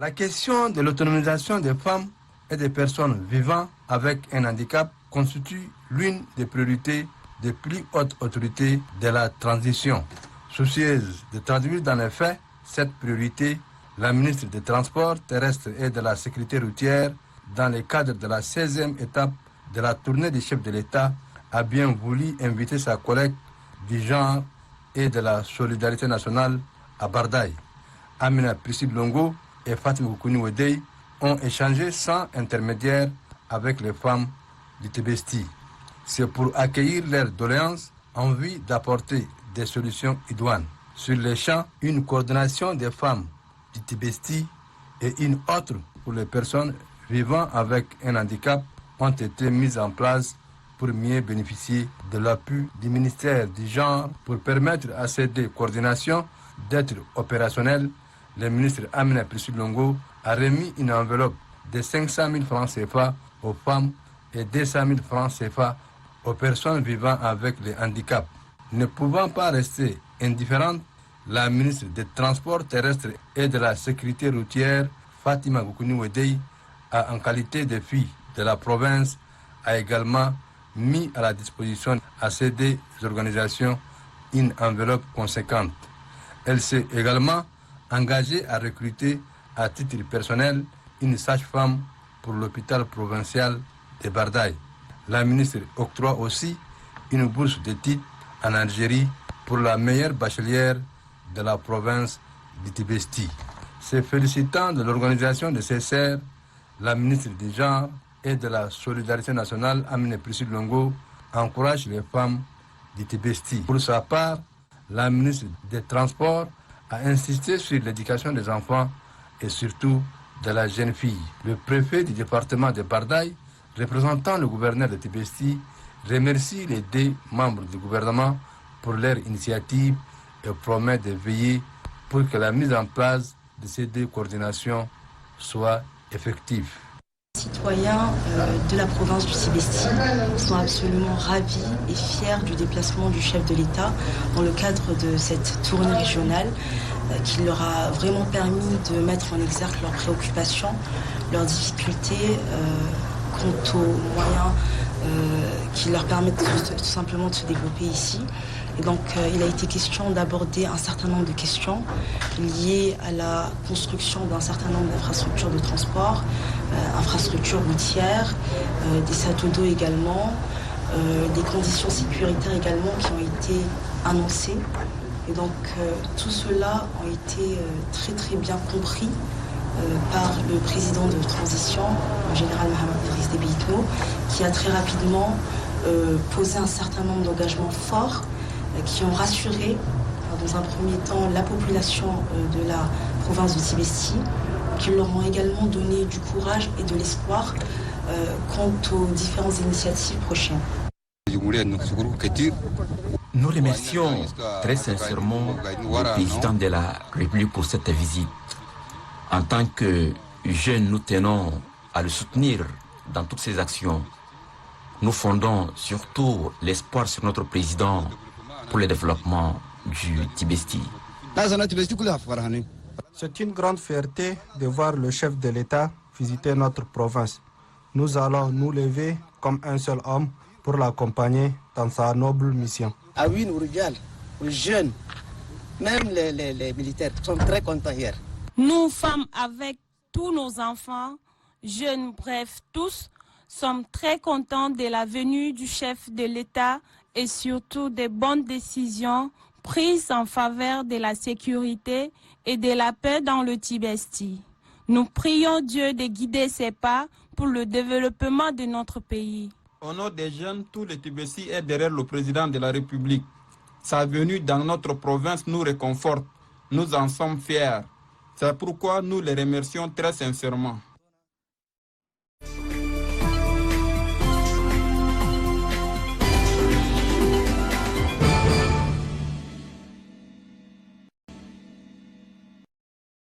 La question de l'autonomisation des femmes et des personnes vivant avec un handicap constitue l'une des priorités des plus hautes autorités de la transition. Soucieuse de traduire dans les faits cette priorité, la ministre des Transports terrestres et de la Sécurité routière, dans le cadre de la 16e étape de la tournée du chef de l'État, a bien voulu inviter sa collègue du genre et de la solidarité nationale à Bardaï. Amina Priscille Longo et Fatima Goukouni Wedei ont échangé sans intermédiaire avec les femmes du Tibesti. C'est pour accueillir leurs doléances en vue d'apporter des solutions idoines. Sur les champs, une coordination des femmes du Tibesti et une autre pour les personnes vivant avec un handicap ont été mises en place pour mieux bénéficier de l'appui du ministère du genre. Pour permettre à ces deux coordinations d'être opérationnelles, le ministre Amina Priscille Longo a remis une enveloppe de 500 000 francs CFA aux femmes et 200 000 francs CFA aux personnes vivant avec les handicaps. Ne pouvant pas rester indifférente, la ministre des Transports terrestres et de la Sécurité routière, Fatima Goukouni Wedei, en qualité de fille de la province, a également mis à la disposition à ces deux organisations une enveloppe conséquente. Elle s'est également engagée à recruter à titre personnel une sage-femme pour l'hôpital provincial de Bardaï. La ministre octroie aussi une bourse d'études en Algérie pour la meilleure bachelière de la province du Tibesti. Se félicitant de l'organisation de ces serres, la ministre du Genre et de la Solidarité nationale, Amina Priscille Longo, encourage les femmes du Tibesti. Pour sa part, la ministre des Transports a insisté sur l'éducation des enfants et surtout de la jeune fille. Le préfet du département de Bardaï, représentant le gouverneur de Tibesti, remercie les deux membres du gouvernement pour leur initiative et promet de veiller pour que la mise en place de ces deux coordinations soit effective. Les citoyens de la province du Tibesti sont absolument ravis et fiers du déplacement du chef de l'État dans le cadre de cette tournée régionale qui leur a vraiment permis de mettre en exergue leurs préoccupations, leurs difficultés quant aux moyens qui leur permettent tout simplement de se développer ici. Et donc il a été question d'aborder un certain nombre de questions liées à la construction d'un certain nombre d'infrastructures de transport, infrastructures routières, des châteaux d'eau également, des conditions sécuritaires également qui ont été annoncées. Et donc tout cela a été très très bien compris par le président de transition, le général Mohamed Idriss Déby Itno, qui a très rapidement posé un certain nombre d'engagements forts qui ont rassuré dans un premier temps la population de la province de Tibesti, qui leur ont également donné du courage et de l'espoir quant aux différentes initiatives prochaines. Nous remercions très sincèrement le président de la République pour cette visite. En tant que jeunes, nous tenons à le soutenir dans toutes ses actions. Nous fondons surtout l'espoir sur notre président pour le développement du Tibesti. C'est une grande fierté de voir le chef de l'État visiter notre province. Nous allons nous lever comme un seul homme pour l'accompagner dans sa noble mission. Ah oui, les jeunes, même les militaires sont très contents hier. Nous, femmes, avec tous nos enfants, jeunes, bref, tous, sommes très contents de la venue du chef de l'État et surtout des bonnes décisions prises en faveur de la sécurité et de la paix dans le Tibesti. Nous prions Dieu de guider ses pas pour le développement de notre pays. Au nom des jeunes, tout le Tibesti est derrière le président de la République. Sa venue dans notre province nous réconforte. Nous en sommes fiers. C'est pourquoi nous les remercions très sincèrement.